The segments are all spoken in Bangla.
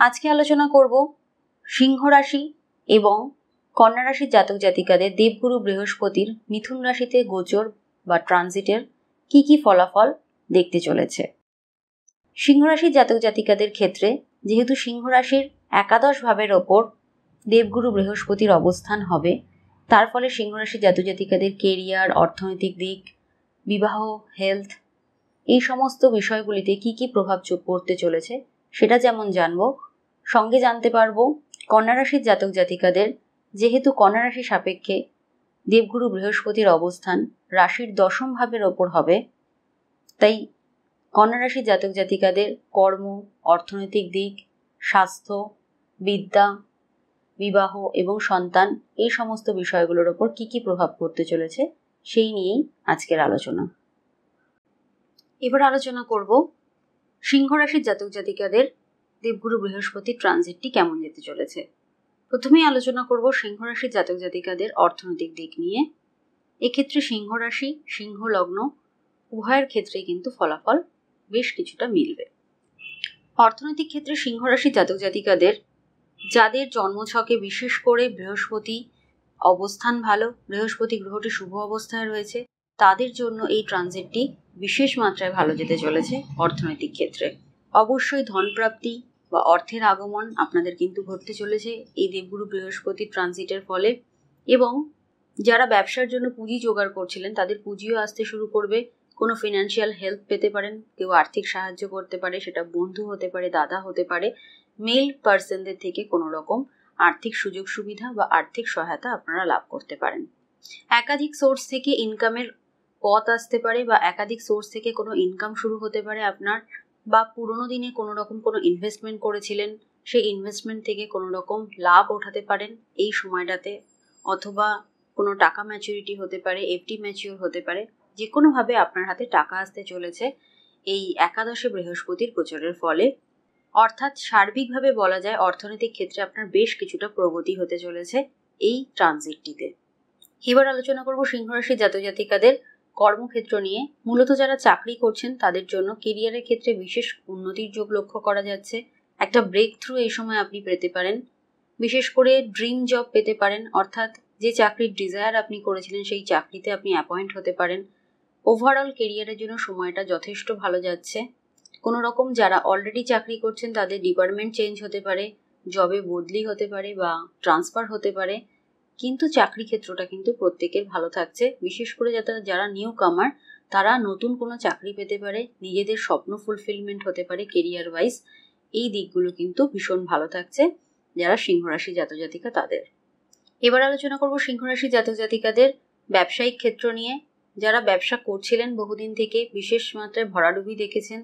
আজকে আলোচনা করব সিংহ রাশি এবং কন্যা রাশির জাতক জাতিকাদের দেবগুরু বৃহস্পতির মিথুন রাশিতে গোচর বা ট্রানজিটের কি কি ফলাফল দেখতে চলেছে। সিংহ রাশির জাতক জাতিকাদের ক্ষেত্রে যেহেতু সিংহ রাশির একাদশ ভাবের ওপর দেবগুরু বৃহস্পতির অবস্থান হবে, তার ফলে সিংহ রাশির জাতক জাতিকাদের কেরিয়ার, অর্থনৈতিক দিক, বিবাহ, হেলথ এই সমস্ত বিষয়গুলিতে কি কি প্রভাব পড়তে চলেছে সেটা যেমন জানবো, সঙ্গে জানতে পারবো কন্যা রাশির জাতক জাতিকাদের যেহেতু কন্যা রাশি সাপেক্ষে দেবগুরু বৃহস্পতির অবস্থান রাশির দশম ভাবের ওপর হবে, তাই কন্যা রাশির জাতক জাতিকাদের কর্ম, অর্থনৈতিক দিক, স্বাস্থ্য, বিদ্যা, বিবাহ এবং সন্তান এই সমস্ত বিষয়গুলোর ওপর কি কি প্রভাব পড়তে চলেছে সেই নিয়েই আজকের আলোচনা। এবার আলোচনা করব সিংহ রাশির জাতক জাতিকাদের দেবগুরু বৃহস্পতির ট্রানজিটটি কেমন যেতে চলেছে। প্রথমেই আলোচনা করব সিংহ রাশির জাতক জাতিকাদের অর্থনৈতিক দিক নিয়ে। এক্ষেত্রে সিংহ রাশি, সিংহ লগ্ন উভয়ের ক্ষেত্রে কিন্তু ফলাফল বেশ কিছুটা মিলবে। অর্থনৈতিক ক্ষেত্রে সিংহ রাশির জাতক জাতিকাদের যাদের জন্মছকে বিশেষ করে বৃহস্পতি অবস্থান ভালো, বৃহস্পতি গ্রহটি শুভ অবস্থায় রয়েছে, তাদের জন্য এই ট্রানজিটটি বিশেষ মাত্রায় ভালো যেতে চলেছে। অর্থনৈতিক ক্ষেত্রে অবশ্যই ধনপ্রাপ্তি বা অর্থের আগমন আপনাদের কিন্তু ঘটতে চলেছে এই দেবগুরু বৃহস্পতির ট্রানজিটের ফলে, এবং যারা ব্যবসার জন্য পুঁজি জোগাড় করছিলেন তাদের পুঁজিও আসতে শুরু করবে। কোনো ফিনান্সিয়াল হেল্প পেতে পারেন, কেউ আর্থিক সাহায্য করতে পারে, সেটা বন্ধু হতে পারে, দাদা হতে পারে, মেল পার্সনদের থেকে কোনো রকম আর্থিক সুযোগ সুবিধা বা আর্থিক সহায়তা আপনারা লাভ করতে পারেন। একাধিক সোর্স থেকে ইনকামের পথ আসতে পারে বা একাধিক সোর্স থেকে কোনো ইনকাম শুরু হতে পারে আপনার, বা পুরোনো দিনে কোনো রকম কোনো ইনভেস্টমেন্ট করেছিলেন সেই ইনভেস্টমেন্ট থেকে কোনো রকম লাভ ওঠাতে পারেন এই সময়টাতে, অথবা কোনো টাকা ম্যাচুরিটি হতে পারে, এফডি ম্যাচিওর হতে পারে, যে কোনোভাবে আপনার হাতে টাকা আসতে চলেছে এই একাদশে বৃহস্পতির গোচরের ফলে। অর্থাৎ সার্বিকভাবে বলা যায় অর্থনৈতিক ক্ষেত্রে আপনার বেশ কিছুটা প্রগতি হতে চলেছে এই ট্রানজিটটিতে। এবার আলোচনা করব সিংহ রাশির জাতক জাতিকাদের কর্মক্ষেত্র নিয়ে। মূলত যারা চাকরি করছেন তাদের জন্য কেরিয়ারের ক্ষেত্রে বিশেষ উন্নতির যোগ লক্ষ্য করা যাচ্ছে। একটা ব্রেক থ্রু এই সময় আপনি পেতে পারেন, বিশেষ করে ড্রিম জব পেতে পারেন, অর্থাৎ যে চাকরির ডিজায়ার আপনি করেছিলেন সেই চাকরিতে আপনি অ্যাপয়েন্ট হতে পারেন। ওভারঅল কেরিয়ারের জন্য সময়টা যথেষ্ট ভালো যাচ্ছে। কোনো রকম যারা অলরেডি চাকরি করছেন তাদের ডিপার্টমেন্ট চেঞ্জ হতে পারে, জবে বদলি হতে পারে বা ট্রান্সফার হতে পারে, কিন্তু চাকরি ক্ষেত্রটা কিন্তু প্রত্যেকের ভালো থাকছে। বিশেষ করে যারা নিউ কামার তারা নতুন কোনো চাকরি পেতে পারে, নিজেদের স্বপ্ন ফুলফিলমেন্ট হতে পারে কেরিয়ার ওয়াইজ। এই দিকগুলো কিন্তু ভীষণ ভালো থাকছে যারা সিংহ রাশি জাতক জাতিকা তাদের। এবার আলোচনা করব সিংহ রাশি জাতক জাতিকাদের ব্যবসায়িক ক্ষেত্র নিয়ে। যারা ব্যবসা করছিলেন বহুদিন থেকে, বিশেষ মাত্রায় ভরাডুবি দেখেছেন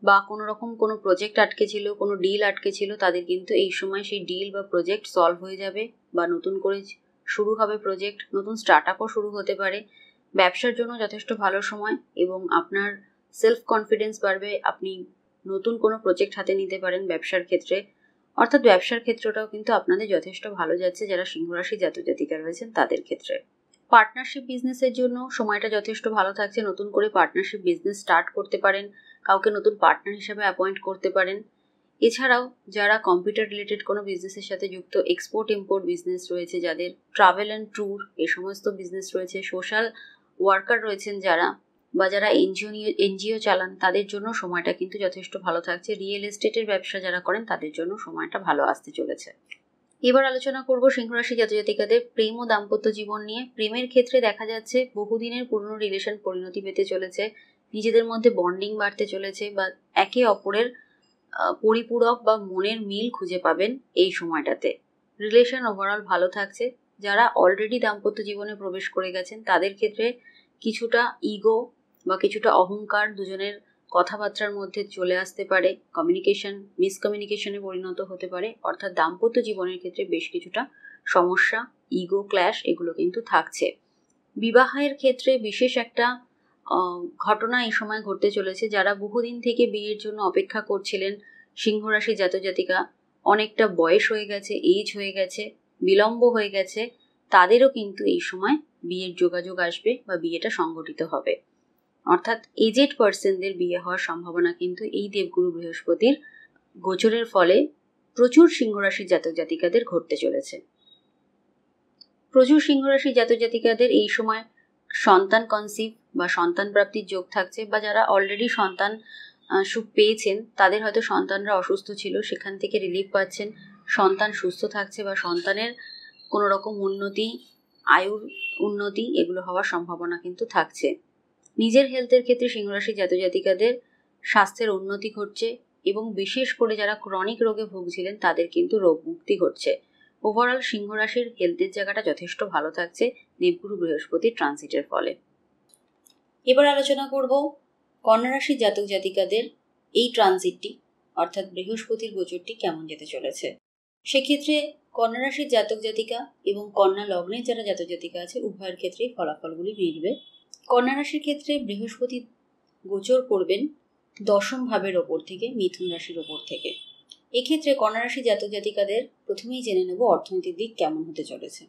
বা কোনো রকম কোনো প্রজেক্ট আটকে ছিল, কোনো ডিল আটকে ছিল, তাদের কিন্তু এই সময় সেই ডিল বা প্রজেক্ট সলভ হয়ে যাবে বা নতুন করে শুরু হবে প্রজেক্ট, নতুন স্টার্ট আপও শুরু হতে পারে। ব্যবসার জন্য যথেষ্ট ভালো সময় এবং আপনার সেলফ কনফিডেন্স বাড়বে, আপনি নতুন কোনো প্রজেক্ট হাতে নিতে পারেন ব্যবসার ক্ষেত্রে। অর্থাৎ ব্যবসার ক্ষেত্রটাও কিন্তু আপনাদের যথেষ্ট ভালো যাচ্ছে যারা সিংহ রাশি জাতক জাতিকা রয়েছেন তাদের ক্ষেত্রে। পার্টনারশিপ বিজনেসের জন্য সময়টা যথেষ্ট ভালো থাকছে, নতুন করে পার্টনারশিপ বিজনেস স্টার্ট করতে পারেন, কাউকে নতুন পার্টনার হিসেবে অ্যাপয়েন্ট করতে পারেন। এছাড়াও যারা কম্পিউটার রিলেটেড কোনো বিজনেসের সাথে যুক্ত, এক্সপোর্ট ইম্পোর্ট বিজনেস রয়েছে যাদের, ট্রাভেল অ্যান্ড ট্যুর এই সমস্ত বিজনেস রয়েছে, সোশ্যাল ওয়ার্কার রয়েছেন যারা, বা যারা এনজিও চালান, তাদের জন্য সময়টা কিন্তু যথেষ্ট ভালো থাকছে। রিয়েল এস্টেটের ব্যবসা যারা করেন তাদের জন্য সময়টা ভালো আসতে চলেছে। এবার আলোচনা করব সিংহ রাশি জাতক জাতিকাদের প্রেম ও দাম্পত্য জীবন নিয়ে। প্রেমের ক্ষেত্রে দেখা যাচ্ছে বহুদিনের পুরনো রিলেশন পরিণতি পেতে চলেছে, নিজেদের মধ্যে বন্ডিং বাড়তে চলেছে বা একে অপরের পরিপূরক বা মনের মিল খুঁজে পাবেন এই সময়টাতে। রিলেশন ওভারঅল ভালো থাকছে। যারা অলরেডি দাম্পত্য জীবনে প্রবেশ করে গেছেন তাদের ক্ষেত্রে কিছুটা ইগো বা কিছুটা অহংকার দুজনের কথাবার্তার মধ্যে চলে আসতে পারে, কমিউনিকেশন মিসকমিউনিকেশনে পরিণত হতে পারে। অর্থাৎ দাম্পত্য জীবনের ক্ষেত্রে বেশ কিছুটা সমস্যা, ইগো ক্ল্যাশ এগুলো কিন্তু থাকছে। বিবাহের ক্ষেত্রে বিশেষ একটা ঘটনা এই সময় ঘটতে চলেছে। যারা বহুদিন থেকে বিয়ের জন্য অপেক্ষা করছিলেন, সিংহ রাশি জাতক জাতিকা, অনেকটা বয়স হয়ে গেছে, এজ হয়ে গেছে, বিলম্ব হয়ে গেছে, তাদেরও কিন্তু এই সময় বিয়ের যোগাযোগ আসবে বা বিয়েটা সংগঠিত হবে। অর্থাৎ এজেড পার্সনদের বিয়ে হওয়ার সম্ভাবনা কিন্তু এই দেবগুরু বৃহস্পতির গোচরের ফলে প্রচুর সিংহ রাশির জাতক জাতিকাদের ঘটতে চলেছে। প্রচুর সিংহ রাশির জাতক জাতিকাদের এই সময় সন্তান কনসিভ বা সন্তান প্রাপ্তির যোগ থাকছে, বা যারা অলরেডি সন্তান সুখ পেয়েছেন তাদের হয়তো সন্তানরা অসুস্থ ছিল, সেখান থেকে রিলিফ পাচ্ছেন, সন্তান সুস্থ থাকছে বা সন্তানের কোনো রকম উন্নতি, আয়ুর উন্নতি এগুলো হওয়ার সম্ভাবনা কিন্তু থাকছে। নিজের হেলথের ক্ষেত্রে সিংহ রাশির জাতক জাতিকাদের স্বাস্থ্যের উন্নতি ঘটছে এবং বিশেষ করে যারা ক্রনিক রোগে ভুগছিলেন তাদের কিন্তু রোগ মুক্তি ঘটছে। ওভারঅল সিংহ রাশির হেলথের জায়গাটা যথেষ্ট ভালো থাকছে দেবগুরু বৃহস্পতির ট্রানজিটের ফলে। এবার আলোচনা করব কন্যা রাশির জাতক জাতিকাদের এই ট্রানজিটটি অর্থাৎ বৃহস্পতির গোচরটি কেমন যেতে চলেছে। সেক্ষেত্রে কন্যা রাশির জাতক জাতিকা এবং কন্যা লগ্নের যারা জাতক জাতিকা আছে উভয়ের ক্ষেত্রেই ফলাফলগুলি মিলবে। কন্যা রাশির ক্ষেত্রে বৃহস্পতি গোচর করবেন দশম ভাবের ওপর থেকে, মিথুন রাশির ওপর থেকে। এক্ষেত্রে কন্যা রাশির জাতক জাতিকাদের প্রথমেই জেনে নেব অর্থনৈতিক দিক কেমন হতে চলেছে।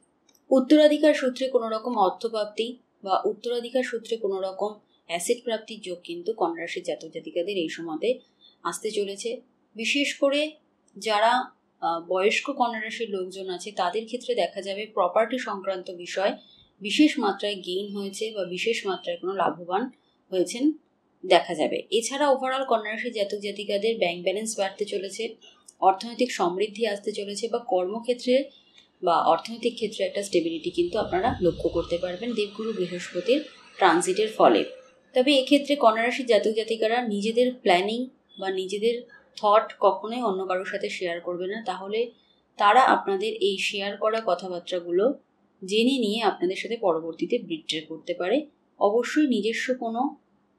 উত্তরাধিকার সূত্রে কোনো রকম অর্থপ্রাপ্তি বা উত্তরাধিকার সূত্রে কোনো রকম অ্যাসেট প্রাপ্তির যোগ কিন্তু কন্যা রাশির জাতক জাতিকাদের এই সময়তে আসতে চলেছে। বিশেষ করে যারা বয়স্ক কন্যা রাশির লোকজন আছে তাদের ক্ষেত্রে দেখা যাবে প্রপার্টি সংক্রান্ত বিষয় বিশেষ মাত্রায় গেইন হয়েছে বা বিশেষ মাত্রায় কোনো লাভবান হয়েছেন দেখা যাবে। এছাড়া ওভারঅল কন্যা রাশির জাতক জাতিকাদের ব্যাংক ব্যালেন্স বাড়তে চলেছে, অর্থনৈতিক সমৃদ্ধি আসতে চলেছে বা কর্মক্ষেত্রে বা অর্থনৈতিক ক্ষেত্রে একটা স্টেবিলিটি কিন্তু আপনারা লক্ষ্য করতে পারবেন দেবগুরু বৃহস্পতির ট্রানজিটের ফলে। তবে এক্ষেত্রে কন্যা রাশির জাতক জাতিকারা নিজেদের প্ল্যানিং বা নিজেদের থট কখনোই অন্য কারোর সাথে শেয়ার করবে না, তাহলে তারা আপনাদের এই শেয়ার করা কথাবার্তাগুলো জেনে নিয়ে আপনাদের সাথে পরবর্তীতে বিট্রে করতে পারে। অবশ্যই নিজস্ব কোনো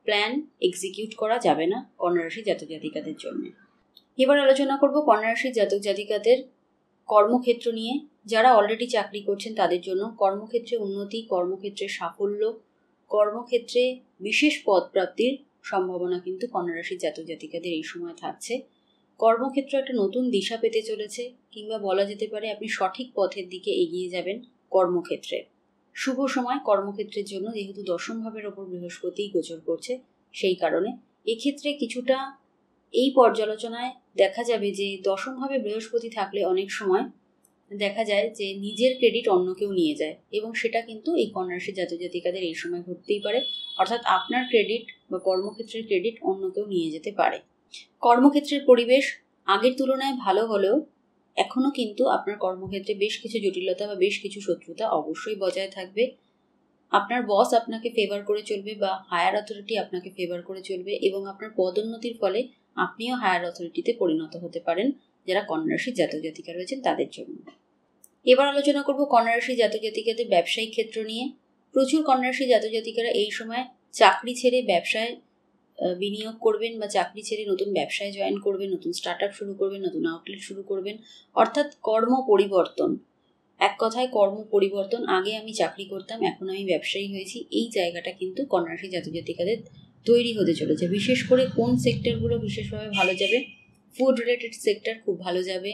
প্ল্যান এক্সিকিউট করা যাবে না কন্যা রাশির জাতক জাতিকাদের জন্য। এবার আলোচনা করব কন্যা রাশির জাতক জাতিকাদের কর্মক্ষেত্র নিয়ে। যারা অলরেডি চাকরি করছেন তাদের জন্য কর্মক্ষেত্রে উন্নতি, কর্মক্ষেত্রে সাফল্য, কর্মক্ষেত্রে বিশেষ পদ প্রাপ্তির সম্ভাবনা কিন্তু কন্যা রাশির জাতক জাতিকাদের এই সময় থাকছে। কর্মক্ষেত্রে একটা নতুন দিশা পেতে চলেছে, কিংবা বলা যেতে পারে আপনি সঠিক পথের দিকে এগিয়ে যাবেন কর্মক্ষেত্রে। শুভ সময় কর্মক্ষেত্রের জন্য, যেহেতু দশম ভাবের ওপর বৃহস্পতি গোচর করছে সেই কারণে। এক্ষেত্রে কিছুটা এই পর্যালোচনায় দেখা যাবে যে দশম ভাবে বৃহস্পতি থাকলে অনেক সময় দেখা যায় যে নিজের ক্রেডিট অন্য কেউ নিয়ে যায়, এবং সেটা কিন্তু এই কন্যা রাশির জাতক জাতিকাদের এই সময় ঘটতেই পারে। অর্থাৎ আপনার ক্রেডিট বা কর্মক্ষেত্রের ক্রেডিট অন্য কেউ নিয়ে যেতে পারে। কর্মক্ষেত্রের পরিবেশ আগের তুলনায় ভালো হলেও এখনো কিন্তু আপনার কর্মক্ষেত্রে বেশ কিছু জটিলতা বা বেশ কিছু শত্রুতা অবশ্যই বজায় থাকবে। আপনার বস আপনাকে ফেভার করে চলবে বা হায়ার অথরিটি আপনাকে ফেভার করে চলবে, এবং আপনার পদোন্নতির ফলে আপনিও হায়ার অথরিটিতে পরিণত হতে পারেন যারা কন্যা রাশির জাতক জাতিকা রয়েছেন তাদের জন্য। এবার আলোচনা করব কন্যা রাশির জাতক জাতিকাদের ব্যবসায়িক ক্ষেত্র নিয়ে। প্রচুর কন্যা রাশির জাতক জাতিকারা এই সময় চাকরি ছেড়ে ব্যবসায় বিনিয়োগ করবেন বা চাকরি ছেড়ে নতুন ব্যবসায় জয়েন করবেন, নতুন স্টার্ট আপ শুরু করবেন, নতুন আউটলেট শুরু করবেন, অর্থাৎ কর্ম পরিবর্তন। এক কথায় কর্ম পরিবর্তন। আগে আমি চাকরি করতাম, এখন আমি ব্যবসায়ী হয়েছি, এই জায়গাটা কিন্তু কন্যা রাশির জাতক জাতিকাদের তৈরি হতে চলেছে। বিশেষ করে কোন সেক্টরগুলো বিশেষভাবে ভালো যাবে? ফুড রিলেটেড সেক্টর খুব ভালো যাবে।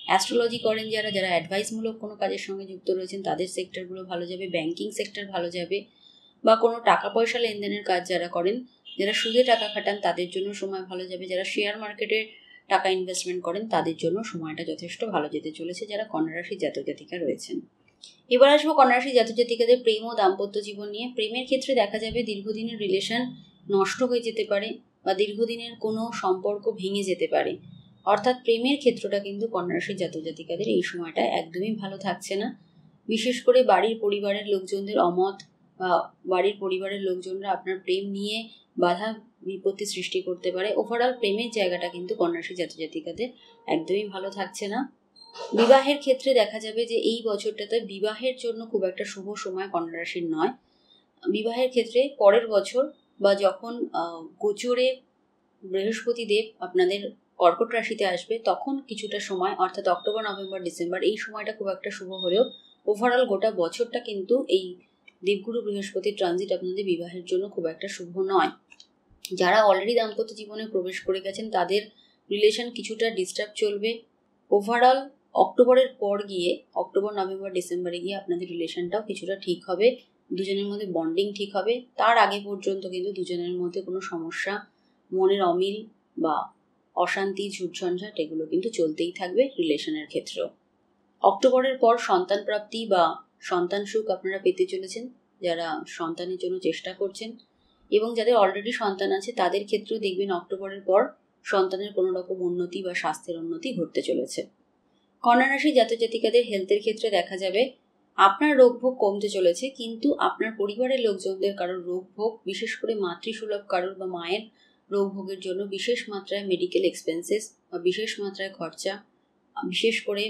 অ্যাস্ট্রোলজি করেন যারা, যারা অ্যাডভাইসমূলক কোনো কাজের সঙ্গে যুক্ত রয়েছেন তাদের সেক্টরগুলো ভালো যাবে। ব্যাংকিং সেক্টর ভালো যাবে, বা কোনো টাকা পয়সা লেনদেনের কাজ যারা করেন, যারা সুদে টাকা খাটান তাদের জন্য সময় ভালো যাবে। যারা শেয়ার মার্কেটে টাকা ইনভেস্টমেন্ট করেন তাদের জন্য সময়টা যথেষ্ট ভালো যেতে চলেছে যারা কন্যা রাশির জাতক জাতিকা রয়েছেন। এবার আসবো কন্যা রাশির জাতক জাতিকাদের প্রেম ও দাম্পত্য জীবন নিয়ে। প্রেমের ক্ষেত্রে দেখা যাবে দীর্ঘদিনের রিলেশন নষ্ট হয়ে যেতে পারে বা দীর্ঘদিনের কোনো সম্পর্ক ভেঙে যেতে পারে। অর্থাৎ প্রেমের ক্ষেত্রটা কিন্তু কন্যা রাশির জাতক জাতিকাদের এই সময়টা একদমই ভালো থাকছে না। বিশেষ করে বাড়ির পরিবারের লোকজনদের অমত বা বাড়ির পরিবারের লোকজনরা আপনার প্রেম নিয়ে বাধা বিপত্তি সৃষ্টি করতে পারে। ওভারঅল প্রেমের জায়গাটা কিন্তু কন্যা রাশির জাতক জাতিকাদের একদমই ভালো থাকছে না। বিবাহের ক্ষেত্রে দেখা যাবে যে এই বছরটাতে বিবাহের জন্য খুব একটা শুভ সময় কন্যা রাশির নয়। বিবাহের ক্ষেত্রে পরের বছর বা যখন গোচরে বৃহস্পতি দেব আপনাদের কর্কট রাশিতে আসবে তখন কিছুটা সময়, অর্থাৎ অক্টোবর, নভেম্বর, ডিসেম্বর, এই সময়টা খুব একটা শুভ হলেও ওভারঅল গোটা বছরটা কিন্তু এই দেবগুরু বৃহস্পতির ট্রানজিট আপনাদের বিবাহের জন্য খুব একটা শুভ নয়। যারা অলরেডি দাম্পত্য জীবনে প্রবেশ করে গেছেন তাদের রিলেশন কিছুটা ডিস্টার্ব চলবে। ওভারঅল অক্টোবরের পর গিয়ে, অক্টোবর, নভেম্বর, ডিসেম্বরে গিয়ে আপনাদের রিলেশনটাও কিছুটা ঠিক হবে, দুজনের মধ্যে বন্ডিং ঠিক হবে। তার আগে পর্যন্ত কিন্তু দুজনের মধ্যে কোনো সমস্যা, মনের অমিল বা অশান্তি, ঝুটঝঞ্ঝাট এগুলো কিন্তু চলতেই থাকবে রিলেশনের ক্ষেত্রেও। অক্টোবরের পর সন্তান প্রাপ্তি বা সন্তান সুখ আপনারা পেতে চলেছেন, যারা সন্তানের জন্য চেষ্টা করছেন, এবং যাদের অলরেডি সন্তান আছে তাদের ক্ষেত্রেও দেখবেন অক্টোবরের পর সন্তানের কোনো রকম উন্নতি বা স্বাস্থ্যের উন্নতি ঘটতে চলেছে। কন্যা রাশি জাতক জাতিকাদের হেলথের ক্ষেত্রে দেখা যাবে আপনার রোগভোগ কমতে চলেছে, কিন্তু আপনার পরিবারের লোকজনদের কারোর রোগভোগ, বিশেষ করে মাতৃসুলভ কারোর বা মায়ের রোগভোগের জন্য বিশেষ মাত্রায় মেডিকেল এক্সপেন্সেস বা বিশেষ মাত্রায় খরচা, বিশেষ করে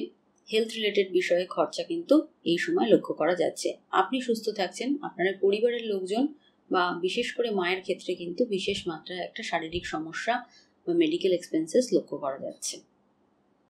হেলথ রিলেটেড বিষয়ে খরচা কিন্তু এই সময় লক্ষ্য করা যাচ্ছে। আপনি সুস্থ থাকছেন, আপনার পরিবারের লোকজন বা বিশেষ করে মায়ের ক্ষেত্রে কিন্তু বিশেষ মাত্রায় একটা শারীরিক সমস্যা বা মেডিকেল এক্সপেন্সেস লক্ষ্য করা যাচ্ছে।